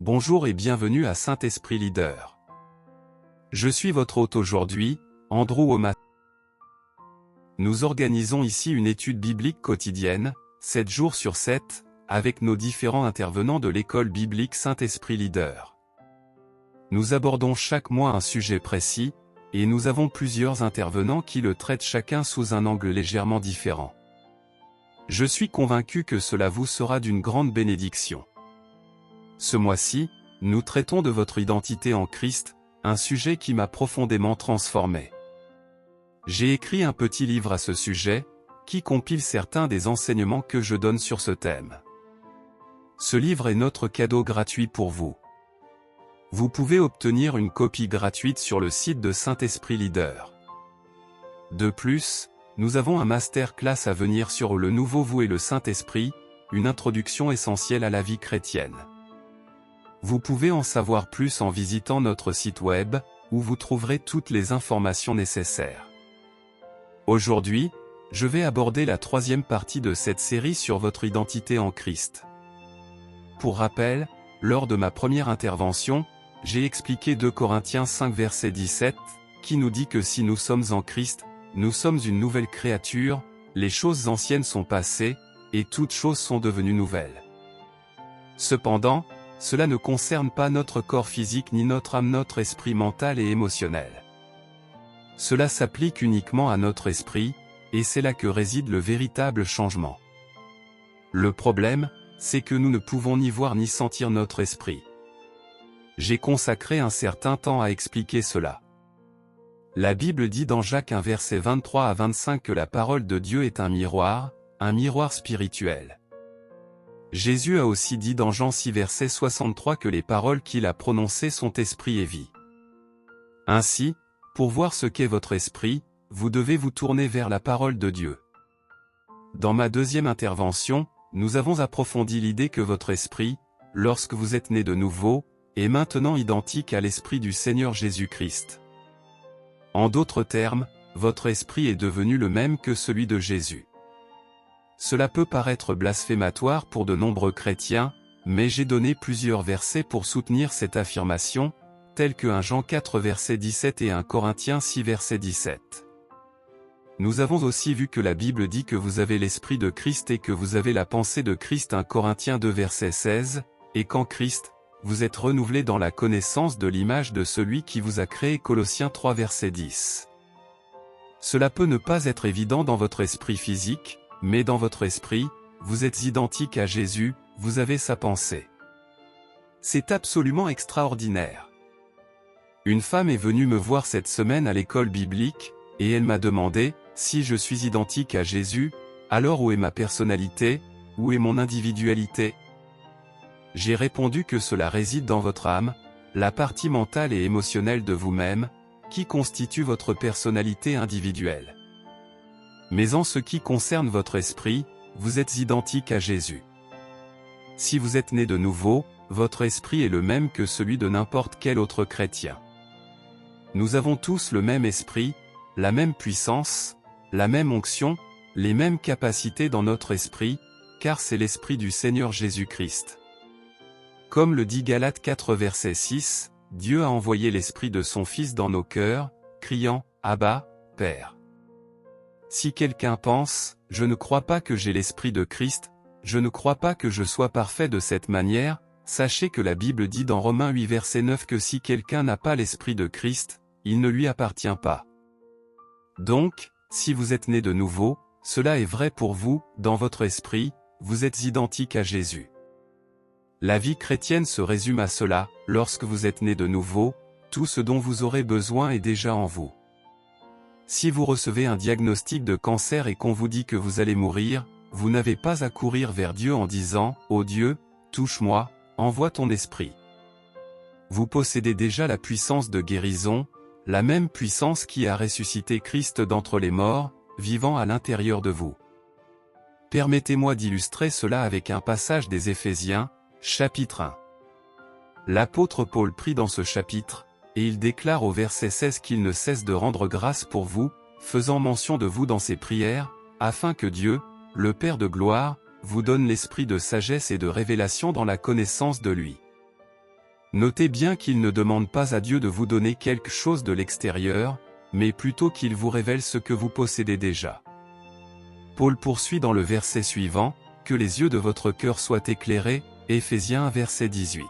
Bonjour et bienvenue à Saint-Esprit Leader. Je suis votre hôte aujourd'hui, Andrew Oma. Nous organisons ici une étude biblique quotidienne, 7 jours sur 7, avec nos différents intervenants de l'école biblique Saint-Esprit Leader. Nous abordons chaque mois un sujet précis, et nous avons plusieurs intervenants qui le traitent chacun sous un angle légèrement différent. Je suis convaincu que cela vous sera d'une grande bénédiction. Ce mois-ci, nous traitons de votre identité en Christ, un sujet qui m'a profondément transformé. J'ai écrit un petit livre à ce sujet, qui compile certains des enseignements que je donne sur ce thème. Ce livre est notre cadeau gratuit pour vous. Vous pouvez obtenir une copie gratuite sur le site de Saint-Esprit Leader. De plus, nous avons un masterclass à venir sur le nouveau vous et le Saint-Esprit, une introduction essentielle à la vie chrétienne. Vous pouvez en savoir plus en visitant notre site web, où vous trouverez toutes les informations nécessaires. Aujourd'hui, je vais aborder la troisième partie de cette série sur votre identité en Christ. Pour rappel, lors de ma première intervention, j'ai expliqué 2 Corinthiens 5 verset 17, qui nous dit que si nous sommes en Christ, nous sommes une nouvelle créature, les choses anciennes sont passées, et toutes choses sont devenues nouvelles. Cependant, cela ne concerne pas notre corps physique ni notre âme, notre esprit mental et émotionnel. Cela s'applique uniquement à notre esprit, et c'est là que réside le véritable changement. Le problème, c'est que nous ne pouvons ni voir ni sentir notre esprit. J'ai consacré un certain temps à expliquer cela. La Bible dit dans Jacques 1 verset 23 à 25 que la parole de Dieu est un miroir spirituel. Jésus a aussi dit dans Jean 6 verset 63 que les paroles qu'il a prononcées sont esprit et vie. Ainsi, pour voir ce qu'est votre esprit, vous devez vous tourner vers la parole de Dieu. Dans ma deuxième intervention, nous avons approfondi l'idée que votre esprit, lorsque vous êtes né de nouveau, est maintenant identique à l'esprit du Seigneur Jésus-Christ. En d'autres termes, votre esprit est devenu le même que celui de Jésus. Cela peut paraître blasphématoire pour de nombreux chrétiens, mais j'ai donné plusieurs versets pour soutenir cette affirmation, tels que 1 Jean 4 verset 17 et 1 Corinthiens 6 verset 17. Nous avons aussi vu que la Bible dit que vous avez l'esprit de Christ et que vous avez la pensée de Christ 1 Corinthiens 2 verset 16, et qu'en Christ, vous êtes renouvelés dans la connaissance de l'image de celui qui vous a créé Colossiens 3 verset 10. Cela peut ne pas être évident dans votre esprit physique, mais dans votre esprit, vous êtes identique à Jésus, vous avez sa pensée. C'est absolument extraordinaire. Une femme est venue me voir cette semaine à l'école biblique, et elle m'a demandé, si je suis identique à Jésus, alors où est ma personnalité, où est mon individualité? J'ai répondu que cela réside dans votre âme, la partie mentale et émotionnelle de vous-même, qui constitue votre personnalité individuelle. Mais en ce qui concerne votre esprit, vous êtes identique à Jésus. Si vous êtes né de nouveau, votre esprit est le même que celui de n'importe quel autre chrétien. Nous avons tous le même esprit, la même puissance, la même onction, les mêmes capacités dans notre esprit, car c'est l'esprit du Seigneur Jésus-Christ. Comme le dit Galates 4 verset 6, Dieu a envoyé l'esprit de son Fils dans nos cœurs, criant « Abba, Père ». Si quelqu'un pense « Je ne crois pas que j'ai l'esprit de Christ, je ne crois pas que je sois parfait de cette manière », sachez que la Bible dit dans Romains 8 verset 9 que si quelqu'un n'a pas l'esprit de Christ, il ne lui appartient pas. Donc, si vous êtes né de nouveau, cela est vrai pour vous, dans votre esprit, vous êtes identique à Jésus. La vie chrétienne se résume à cela, lorsque vous êtes né de nouveau, tout ce dont vous aurez besoin est déjà en vous. Si vous recevez un diagnostic de cancer et qu'on vous dit que vous allez mourir, vous n'avez pas à courir vers Dieu en disant « Oh Dieu, touche-moi, envoie ton esprit ». Vous possédez déjà la puissance de guérison, la même puissance qui a ressuscité Christ d'entre les morts, vivant à l'intérieur de vous. Permettez-moi d'illustrer cela avec un passage des Éphésiens, chapitre 1. L'apôtre Paul prie dans ce chapitre, et il déclare au verset 16 qu'il ne cesse de rendre grâce pour vous, faisant mention de vous dans ses prières, afin que Dieu, le Père de gloire, vous donne l'esprit de sagesse et de révélation dans la connaissance de lui. Notez bien qu'il ne demande pas à Dieu de vous donner quelque chose de l'extérieur, mais plutôt qu'il vous révèle ce que vous possédez déjà. Paul poursuit dans le verset suivant, « Que les yeux de votre cœur soient éclairés » Éphésiens 1 verset 18.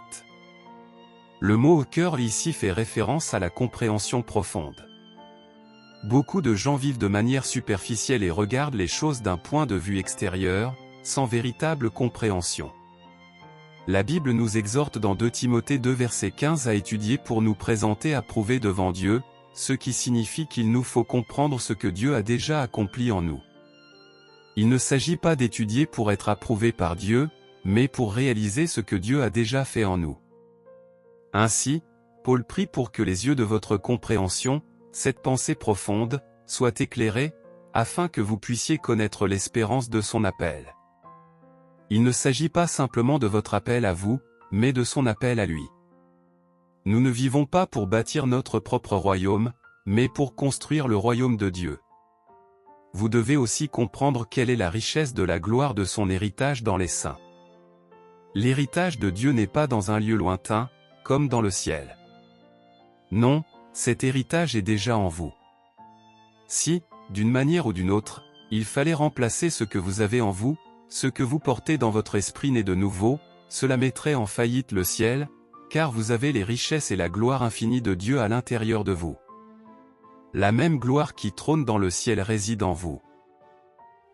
Le mot « au cœur » ici fait référence à la compréhension profonde. Beaucoup de gens vivent de manière superficielle et regardent les choses d'un point de vue extérieur, sans véritable compréhension. La Bible nous exhorte dans 2 Timothée 2 verset 15 à étudier pour nous présenter approuvés devant Dieu, ce qui signifie qu'il nous faut comprendre ce que Dieu a déjà accompli en nous. Il ne s'agit pas d'étudier pour être approuvé par Dieu, mais pour réaliser ce que Dieu a déjà fait en nous. Ainsi, Paul prie pour que les yeux de votre compréhension, cette pensée profonde, soient éclairés, afin que vous puissiez connaître l'espérance de son appel. Il ne s'agit pas simplement de votre appel à vous, mais de son appel à lui. Nous ne vivons pas pour bâtir notre propre royaume, mais pour construire le royaume de Dieu. Vous devez aussi comprendre quelle est la richesse de la gloire de son héritage dans les saints. L'héritage de Dieu n'est pas dans un lieu lointain, comme dans le ciel. Non, cet héritage est déjà en vous. Si, d'une manière ou d'une autre, il fallait remplacer ce que vous avez en vous, ce que vous portez dans votre esprit né de nouveau, cela mettrait en faillite le ciel, car vous avez les richesses et la gloire infinie de Dieu à l'intérieur de vous. La même gloire qui trône dans le ciel réside en vous.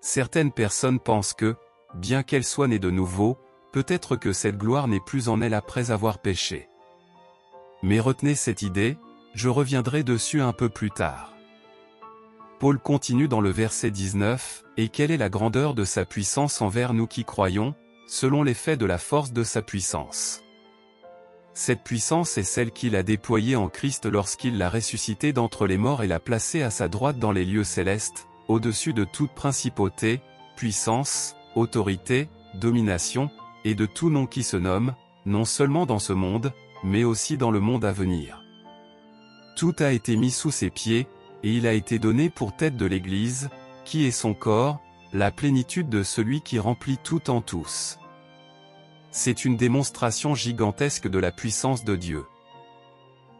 Certaines personnes pensent que, bien qu'elles soient nées de nouveau, peut-être que cette gloire n'est plus en elles après avoir péché. Mais retenez cette idée, je reviendrai dessus un peu plus tard. Paul continue dans le verset 19, « Et quelle est la grandeur de sa puissance envers nous qui croyons, selon l'effet de la force de sa puissance. » Cette puissance est celle qu'il a déployée en Christ lorsqu'il l'a ressuscité d'entre les morts et l'a placé à sa droite dans les lieux célestes, au-dessus de toute principauté, puissance, autorité, domination, et de tout nom qui se nomme, non seulement dans ce monde, mais aussi dans le monde à venir. Tout a été mis sous ses pieds, et il a été donné pour tête de l'Église, qui est son corps, la plénitude de celui qui remplit tout en tous. C'est une démonstration gigantesque de la puissance de Dieu.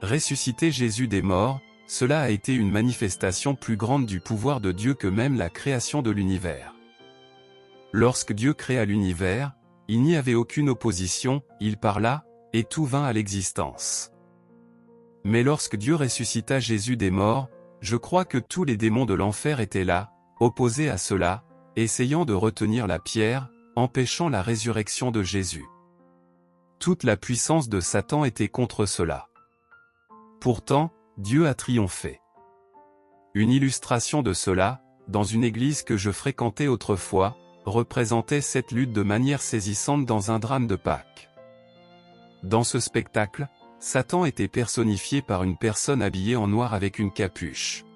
Ressusciter Jésus des morts, cela a été une manifestation plus grande du pouvoir de Dieu que même la création de l'univers. Lorsque Dieu créa l'univers, il n'y avait aucune opposition, il parla, et tout vint à l'existence. Mais lorsque Dieu ressuscita Jésus des morts, je crois que tous les démons de l'enfer étaient là, opposés à cela, essayant de retenir la pierre, empêchant la résurrection de Jésus. Toute la puissance de Satan était contre cela. Pourtant, Dieu a triomphé. Une illustration de cela, dans une église que je fréquentais autrefois, représentait cette lutte de manière saisissante dans un drame de Pâques. Dans ce spectacle, Satan était personnifié par une personne habillée en noir avec une capuche.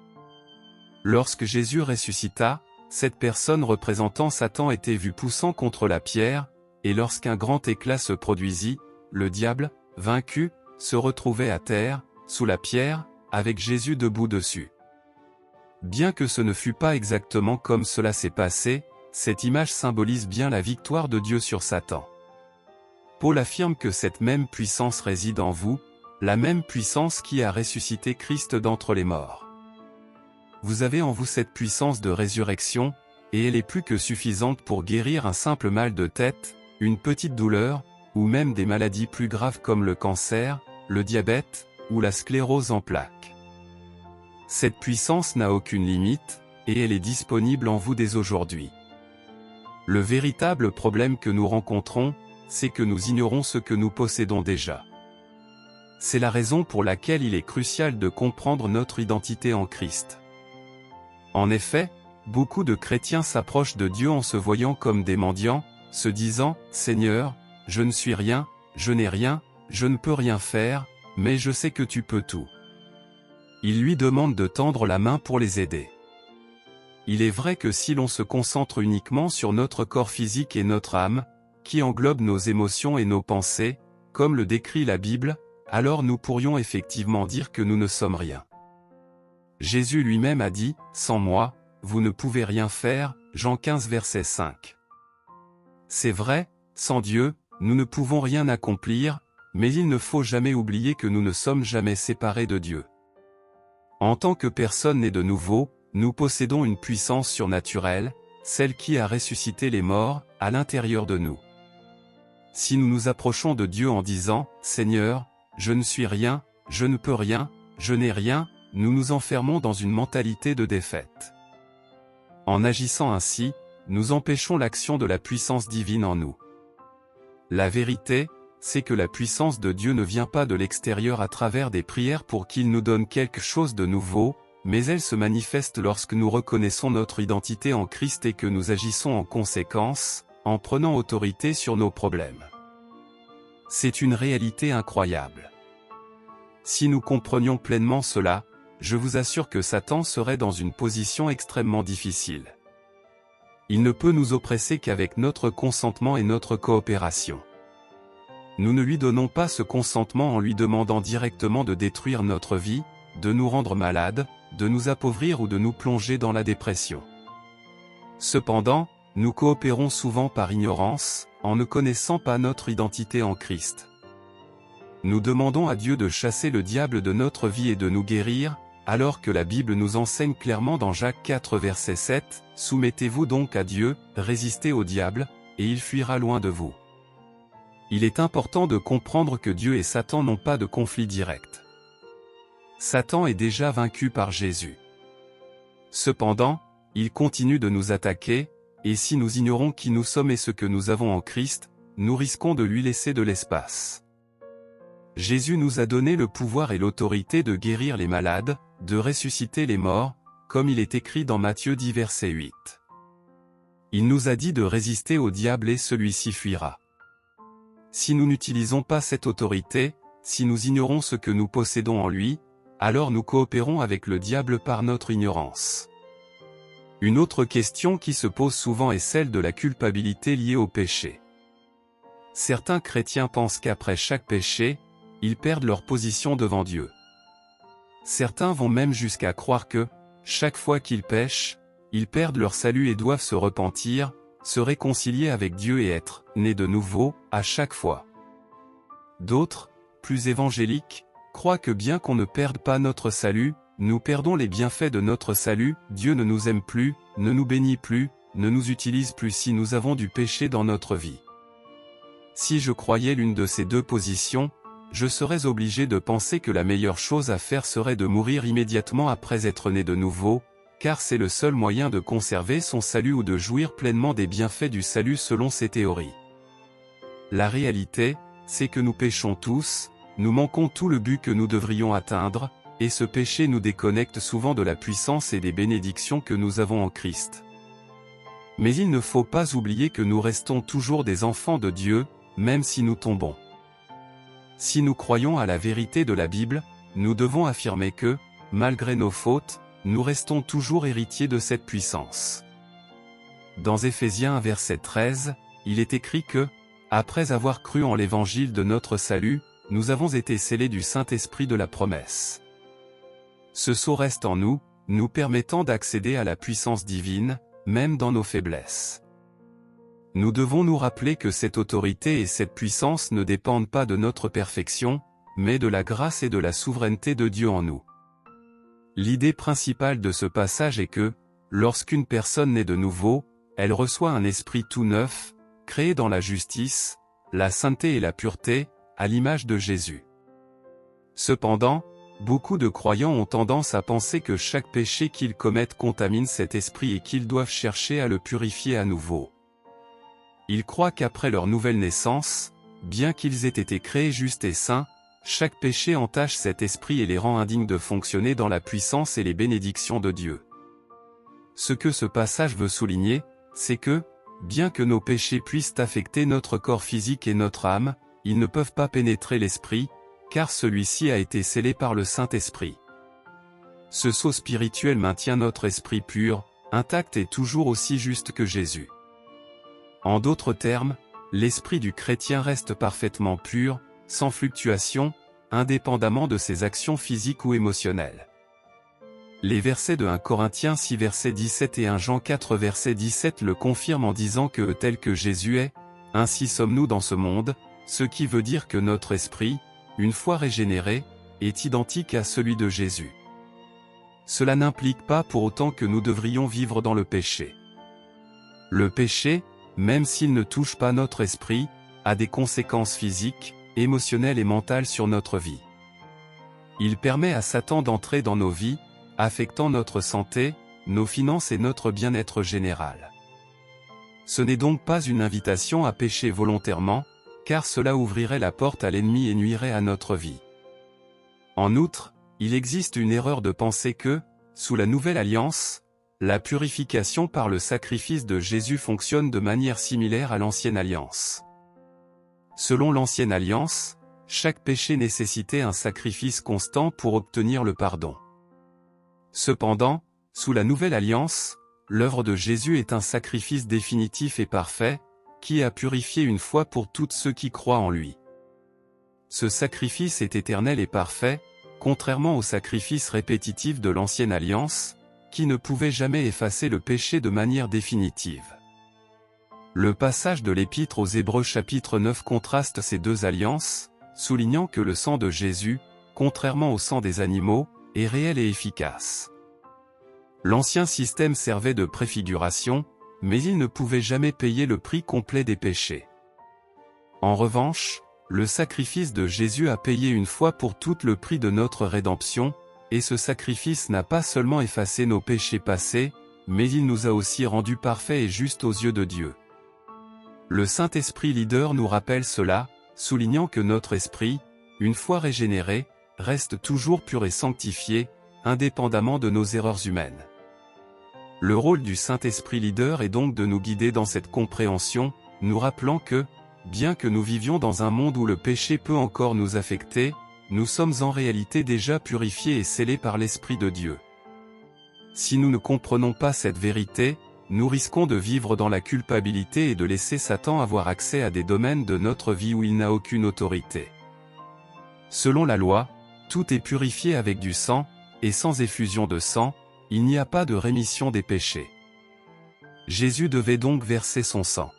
Lorsque Jésus ressuscita, cette personne représentant Satan était vue poussant contre la pierre, et lorsqu'un grand éclat se produisit, le diable, vaincu, se retrouvait à terre, sous la pierre, avec Jésus debout dessus. Bien que ce ne fût pas exactement comme cela s'est passé, cette image symbolise bien la victoire de Dieu sur Satan. Paul affirme que cette même puissance réside en vous, la même puissance qui a ressuscité Christ d'entre les morts. Vous avez en vous cette puissance de résurrection, et elle est plus que suffisante pour guérir un simple mal de tête, une petite douleur, ou même des maladies plus graves comme le cancer, le diabète, ou la sclérose en plaques. Cette puissance n'a aucune limite, et elle est disponible en vous dès aujourd'hui. Le véritable problème que nous rencontrons, c'est que nous ignorons ce que nous possédons déjà. C'est la raison pour laquelle il est crucial de comprendre notre identité en Christ. En effet, beaucoup de chrétiens s'approchent de Dieu en se voyant comme des mendiants, se disant « Seigneur, je ne suis rien, je n'ai rien, je ne peux rien faire, mais je sais que tu peux tout. » Ils lui demandent de tendre la main pour les aider. Il est vrai que si l'on se concentre uniquement sur notre corps physique et notre âme, qui englobe nos émotions et nos pensées, comme le décrit la Bible, alors nous pourrions effectivement dire que nous ne sommes rien. Jésus lui-même a dit, « Sans moi, vous ne pouvez rien faire » Jean 15 verset 5. C'est vrai, sans Dieu, nous ne pouvons rien accomplir, Mais il ne faut jamais oublier que nous ne sommes jamais séparés de Dieu. En tant que personne née de nouveau, nous possédons une puissance surnaturelle, celle qui a ressuscité les morts, à l'intérieur de nous. Si nous nous approchons de Dieu en disant « Seigneur, je ne suis rien, je ne peux rien, je n'ai rien », nous nous enfermons dans une mentalité de défaite. En agissant ainsi, nous empêchons l'action de la puissance divine en nous. La vérité, c'est que la puissance de Dieu ne vient pas de l'extérieur à travers des prières pour qu'il nous donne quelque chose de nouveau, mais elle se manifeste lorsque nous reconnaissons notre identité en Christ et que nous agissons en conséquence, en prenant autorité sur nos problèmes. C'est une réalité incroyable. Si nous comprenions pleinement cela, je vous assure que Satan serait dans une position extrêmement difficile. Il ne peut nous oppresser qu'avec notre consentement et notre coopération. Nous ne lui donnons pas ce consentement en lui demandant directement de détruire notre vie, de nous rendre malades, de nous appauvrir ou de nous plonger dans la dépression. Cependant, nous coopérons souvent par ignorance, en ne connaissant pas notre identité en Christ. Nous demandons à Dieu de chasser le diable de notre vie et de nous guérir, alors que la Bible nous enseigne clairement dans Jacques 4 verset 7, « Soumettez-vous donc à Dieu, résistez au diable, et il fuira loin de vous. » Il est important de comprendre que Dieu et Satan n'ont pas de conflit direct. Satan est déjà vaincu par Jésus. Cependant, il continue de nous attaquer, et si nous ignorons qui nous sommes et ce que nous avons en Christ, nous risquons de lui laisser de l'espace. Jésus nous a donné le pouvoir et l'autorité de guérir les malades, de ressusciter les morts, comme il est écrit dans Matthieu 10 verset 8. Il nous a dit de résister au diable et celui-ci fuira. Si nous n'utilisons pas cette autorité, si nous ignorons ce que nous possédons en lui, alors nous coopérons avec le diable par notre ignorance. Une autre question qui se pose souvent est celle de la culpabilité liée au péché. Certains chrétiens pensent qu'après chaque péché, ils perdent leur position devant Dieu. Certains vont même jusqu'à croire que, chaque fois qu'ils pêchent, ils perdent leur salut et doivent se repentir, se réconcilier avec Dieu et être nés de nouveau, à chaque fois. D'autres, plus évangéliques, croient que bien qu'on ne perde pas notre salut, nous perdons les bienfaits de notre salut, Dieu ne nous aime plus, ne nous bénit plus, ne nous utilise plus si nous avons du péché dans notre vie. Si je croyais l'une de ces deux positions, je serais obligé de penser que la meilleure chose à faire serait de mourir immédiatement après être né de nouveau, car c'est le seul moyen de conserver son salut ou de jouir pleinement des bienfaits du salut selon ces théories. La réalité, c'est que nous péchons tous, nous manquons tout le but que nous devrions atteindre, et ce péché nous déconnecte souvent de la puissance et des bénédictions que nous avons en Christ. Mais il ne faut pas oublier que nous restons toujours des enfants de Dieu, même si nous tombons. Si nous croyons à la vérité de la Bible, nous devons affirmer que, malgré nos fautes, nous restons toujours héritiers de cette puissance. Dans Éphésiens 1 verset 13, il est écrit que, après avoir cru en l'évangile de notre salut, nous avons été scellés du Saint-Esprit de la promesse. Ce sceau reste en nous, nous permettant d'accéder à la puissance divine, même dans nos faiblesses. Nous devons nous rappeler que cette autorité et cette puissance ne dépendent pas de notre perfection, mais de la grâce et de la souveraineté de Dieu en nous. L'idée principale de ce passage est que, lorsqu'une personne naît de nouveau, elle reçoit un esprit tout neuf, créé dans la justice, la sainteté et la pureté, à l'image de Jésus. Cependant, beaucoup de croyants ont tendance à penser que chaque péché qu'ils commettent contamine cet esprit et qu'ils doivent chercher à le purifier à nouveau. Ils croient qu'après leur nouvelle naissance, bien qu'ils aient été créés justes et saints, chaque péché entache cet esprit et les rend indignes de fonctionner dans la puissance et les bénédictions de Dieu. Ce que ce passage veut souligner, c'est que, bien que nos péchés puissent affecter notre corps physique et notre âme, ils ne peuvent pas pénétrer l'esprit, car celui-ci a été scellé par le Saint-Esprit. Ce sceau spirituel maintient notre esprit pur, intact et toujours aussi juste que Jésus. En d'autres termes, l'esprit du chrétien reste parfaitement pur, sans fluctuation, indépendamment de ses actions physiques ou émotionnelles. Les versets de 1 Corinthiens 6 verset 17 et 1 Jean 4 verset 17 le confirment en disant que tel que Jésus est, ainsi sommes-nous dans ce monde, ce qui veut dire que notre esprit, une fois régénéré, est identique à celui de Jésus. Cela n'implique pas pour autant que nous devrions vivre dans le péché. Le péché, même s'il ne touche pas notre esprit, a des conséquences physiques, émotionnelles et mentales sur notre vie. Il permet à Satan d'entrer dans nos vies, affectant notre santé, nos finances et notre bien-être général. Ce n'est donc pas une invitation à pécher volontairement, car cela ouvrirait la porte à l'ennemi et nuirait à notre vie. En outre, il existe une erreur de penser que, sous la nouvelle alliance, la purification par le sacrifice de Jésus fonctionne de manière similaire à l'ancienne alliance. Selon l'ancienne alliance, chaque péché nécessitait un sacrifice constant pour obtenir le pardon. Cependant, sous la nouvelle alliance, l'œuvre de Jésus est un sacrifice définitif et parfait, qui a purifié une fois pour toutes ceux qui croient en lui. Ce sacrifice est éternel et parfait, contrairement au sacrifice répétitif de l'ancienne alliance, qui ne pouvait jamais effacer le péché de manière définitive. Le passage de l'Épître aux Hébreux chapitre 9 contraste ces deux alliances, soulignant que le sang de Jésus, contrairement au sang des animaux, est réel et efficace. L'ancien système servait de préfiguration, mais il ne pouvait jamais payer le prix complet des péchés. En revanche, le sacrifice de Jésus a payé une fois pour toutes le prix de notre rédemption, et ce sacrifice n'a pas seulement effacé nos péchés passés, mais il nous a aussi rendus parfaits et justes aux yeux de Dieu. Le Saint-Esprit leader nous rappelle cela, soulignant que notre esprit, une fois régénéré, reste toujours pur et sanctifié, indépendamment de nos erreurs humaines. Le rôle du Saint-Esprit leader est donc de nous guider dans cette compréhension, nous rappelant que, bien que nous vivions dans un monde où le péché peut encore nous affecter, nous sommes en réalité déjà purifiés et scellés par l'Esprit de Dieu. Si nous ne comprenons pas cette vérité, nous risquons de vivre dans la culpabilité et de laisser Satan avoir accès à des domaines de notre vie où il n'a aucune autorité. Selon la loi, tout est purifié avec du sang, et sans effusion de sang, il n'y a pas de rémission des péchés. Jésus devait donc verser son sang.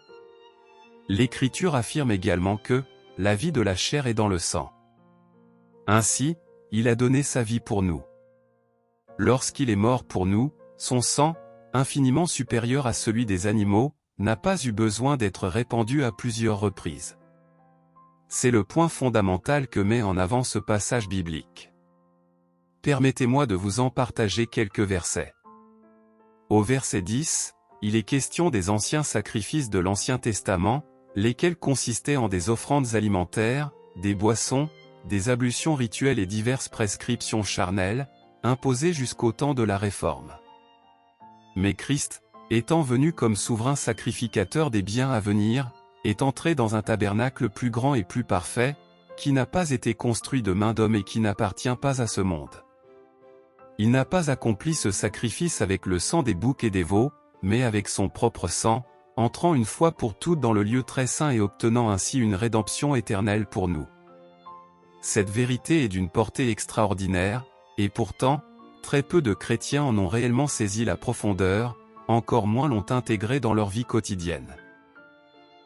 L'Écriture affirme également que « la vie de la chair est dans le sang ». Ainsi, il a donné sa vie pour nous. Lorsqu'il est mort pour nous, son sang, infiniment supérieur à celui des animaux, n'a pas eu besoin d'être répandu à plusieurs reprises. C'est le point fondamental que met en avant ce passage biblique. Permettez-moi de vous en partager quelques versets. Au verset 10, il est question des anciens sacrifices de l'Ancien Testament, lesquels consistaient en des offrandes alimentaires, des boissons, des ablutions rituelles et diverses prescriptions charnelles, imposées jusqu'au temps de la Réforme. Mais Christ, étant venu comme souverain sacrificateur des biens à venir, est entré dans un tabernacle plus grand et plus parfait, qui n'a pas été construit de main d'homme et qui n'appartient pas à ce monde. Il n'a pas accompli ce sacrifice avec le sang des boucs et des veaux, mais avec son propre sang, entrant une fois pour toutes dans le lieu très saint et obtenant ainsi une rédemption éternelle pour nous. Cette vérité est d'une portée extraordinaire, et pourtant, très peu de chrétiens en ont réellement saisi la profondeur, encore moins l'ont intégré dans leur vie quotidienne.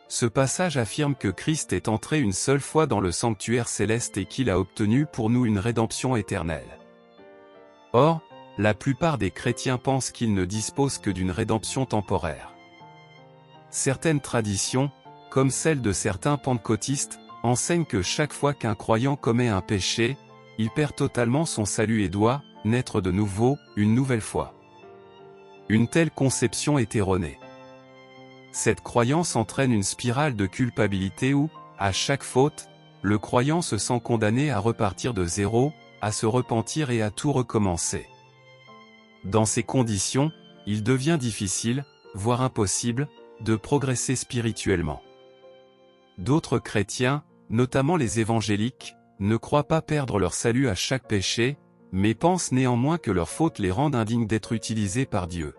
Ce passage affirme que Christ est entré une seule fois dans le sanctuaire céleste et qu'il a obtenu pour nous une rédemption éternelle. Or, la plupart des chrétiens pensent qu'ils ne disposent que d'une rédemption temporaire. Certaines traditions, comme celle de certains pentecôtistes, enseignent que chaque fois qu'un croyant commet un péché, il perd totalement son salut et doit naître de nouveau, une nouvelle fois. Une telle conception est erronée. Cette croyance entraîne une spirale de culpabilité où, à chaque faute, le croyant se sent condamné à repartir de zéro, à se repentir et à tout recommencer. Dans ces conditions, il devient difficile, voire impossible, de progresser spirituellement. D'autres chrétiens, notamment les évangéliques, ne croient pas perdre leur salut à chaque péché, mais pensent néanmoins que leurs fautes les rendent indignes d'être utilisés par Dieu.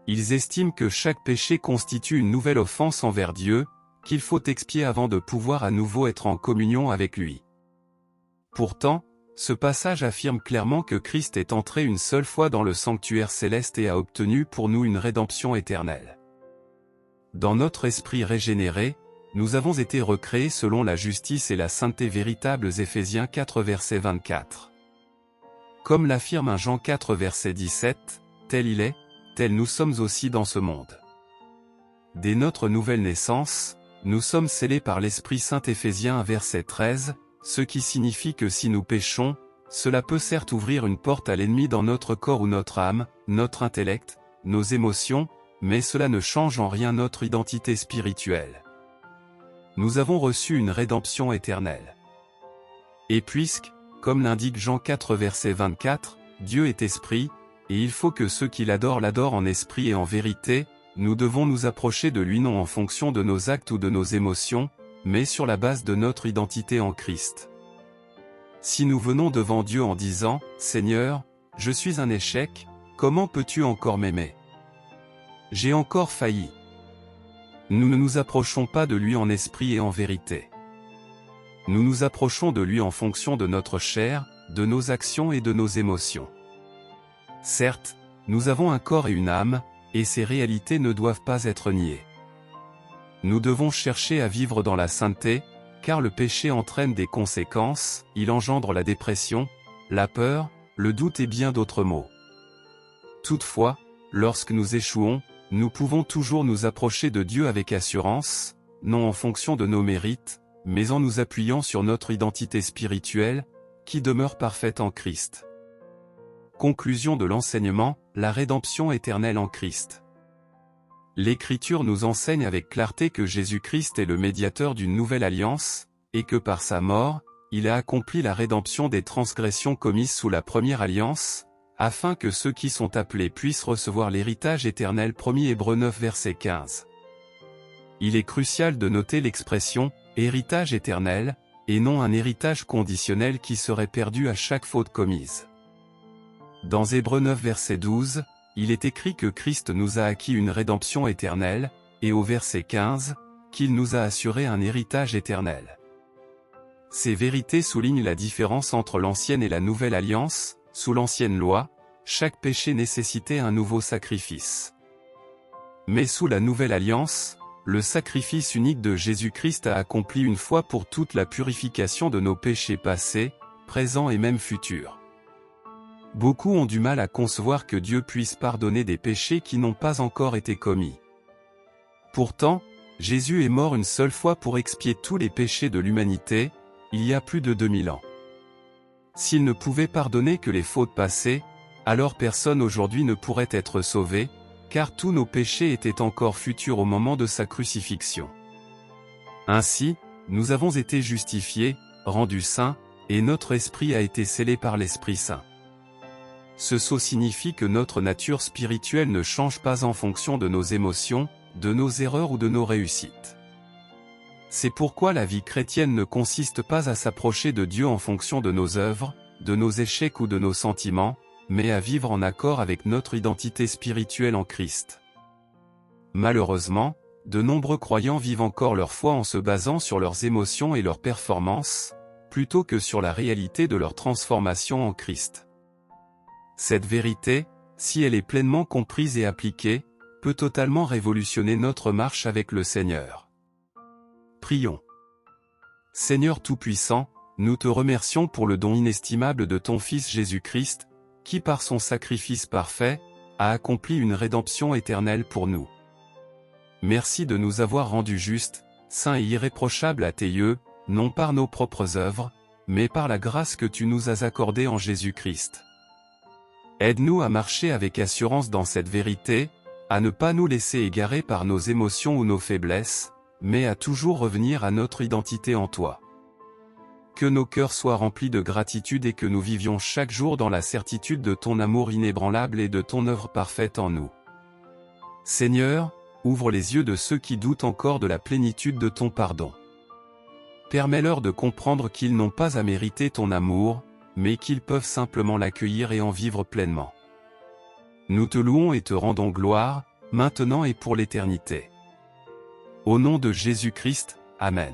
Ils estiment que chaque péché constitue une nouvelle offense envers Dieu, qu'il faut expier avant de pouvoir à nouveau être en communion avec lui. Pourtant, ce passage affirme clairement que Christ est entré une seule fois dans le sanctuaire céleste et a obtenu pour nous une rédemption éternelle. Dans notre esprit régénéré, nous avons été recréés selon la justice et la sainteté véritables. Éphésiens 4 verset 24. Comme l'affirme 1 Jean 4 verset 17, tel il est, tel nous sommes aussi dans ce monde. Dès notre nouvelle naissance, nous sommes scellés par l'Esprit Saint. Éphésiens 1 verset 13, ce qui signifie que si nous péchons, cela peut certes ouvrir une porte à l'ennemi dans notre corps ou notre âme, notre intellect, nos émotions, mais cela ne change en rien notre identité spirituelle. Nous avons reçu une rédemption éternelle. Et puisque, comme l'indique Jean 4 verset 24, Dieu est esprit, et il faut que ceux qui l'adorent l'adorent en esprit et en vérité, nous devons nous approcher de lui non en fonction de nos actes ou de nos émotions, mais sur la base de notre identité en Christ. Si nous venons devant Dieu en disant « Seigneur, je suis un échec, comment peux-tu encore m'aimer? J'ai encore failli ». Nous ne nous approchons pas de lui en esprit et en vérité. Nous nous approchons de lui en fonction de notre chair, de nos actions et de nos émotions. Certes, nous avons un corps et une âme, et ces réalités ne doivent pas être niées. Nous devons chercher à vivre dans la sainteté, car le péché entraîne des conséquences, il engendre la dépression, la peur, le doute et bien d'autres maux. Toutefois, lorsque nous échouons, nous pouvons toujours nous approcher de Dieu avec assurance, non en fonction de nos mérites, mais en nous appuyant sur notre identité spirituelle, qui demeure parfaite en Christ. Conclusion de l'enseignement, la rédemption éternelle en Christ. L'Écriture nous enseigne avec clarté que Jésus-Christ est le médiateur d'une nouvelle alliance, et que par sa mort, il a accompli la rédemption des transgressions commises sous la première alliance, afin que ceux qui sont appelés puissent recevoir l'héritage éternel promis. Hébreux 9 verset 15. Il est crucial de noter l'expression « héritage éternel » et non un héritage conditionnel qui serait perdu à chaque faute commise. Dans Hébreux 9 verset 12, il est écrit que Christ nous a acquis une rédemption éternelle, et au verset 15, qu'il nous a assuré un héritage éternel. Ces vérités soulignent la différence entre l'ancienne et la nouvelle alliance. Sous l'ancienne loi, chaque péché nécessitait un nouveau sacrifice. Mais sous la nouvelle alliance, le sacrifice unique de Jésus-Christ a accompli une fois pour toutes la purification de nos péchés passés, présents et même futurs. Beaucoup ont du mal à concevoir que Dieu puisse pardonner des péchés qui n'ont pas encore été commis. Pourtant, Jésus est mort une seule fois pour expier tous les péchés de l'humanité, il y a plus de 2000 ans. S'il ne pouvait pardonner que les fautes passées, alors personne aujourd'hui ne pourrait être sauvé, car tous nos péchés étaient encore futurs au moment de sa crucifixion. Ainsi, nous avons été justifiés, rendus saints, et notre esprit a été scellé par l'Esprit Saint. Ce sceau signifie que notre nature spirituelle ne change pas en fonction de nos émotions, de nos erreurs ou de nos réussites. C'est pourquoi la vie chrétienne ne consiste pas à s'approcher de Dieu en fonction de nos œuvres, de nos échecs ou de nos sentiments, mais à vivre en accord avec notre identité spirituelle en Christ. Malheureusement, de nombreux croyants vivent encore leur foi en se basant sur leurs émotions et leurs performances, plutôt que sur la réalité de leur transformation en Christ. Cette vérité, si elle est pleinement comprise et appliquée, peut totalement révolutionner notre marche avec le Seigneur. Prions. Seigneur Tout-Puissant, nous te remercions pour le don inestimable de ton Fils Jésus-Christ, qui par son sacrifice parfait, a accompli une rédemption éternelle pour nous. Merci de nous avoir rendus justes, saints et irréprochables à tes yeux, non par nos propres œuvres, mais par la grâce que tu nous as accordée en Jésus-Christ. Aide-nous à marcher avec assurance dans cette vérité, à ne pas nous laisser égarer par nos émotions ou nos faiblesses, mais à toujours revenir à notre identité en toi. Que nos cœurs soient remplis de gratitude et que nous vivions chaque jour dans la certitude de ton amour inébranlable et de ton œuvre parfaite en nous. Seigneur, ouvre les yeux de ceux qui doutent encore de la plénitude de ton pardon. Permets-leur de comprendre qu'ils n'ont pas à mériter ton amour, mais qu'ils peuvent simplement l'accueillir et en vivre pleinement. Nous te louons et te rendons gloire, maintenant et pour l'éternité. Au nom de Jésus-Christ, Amen.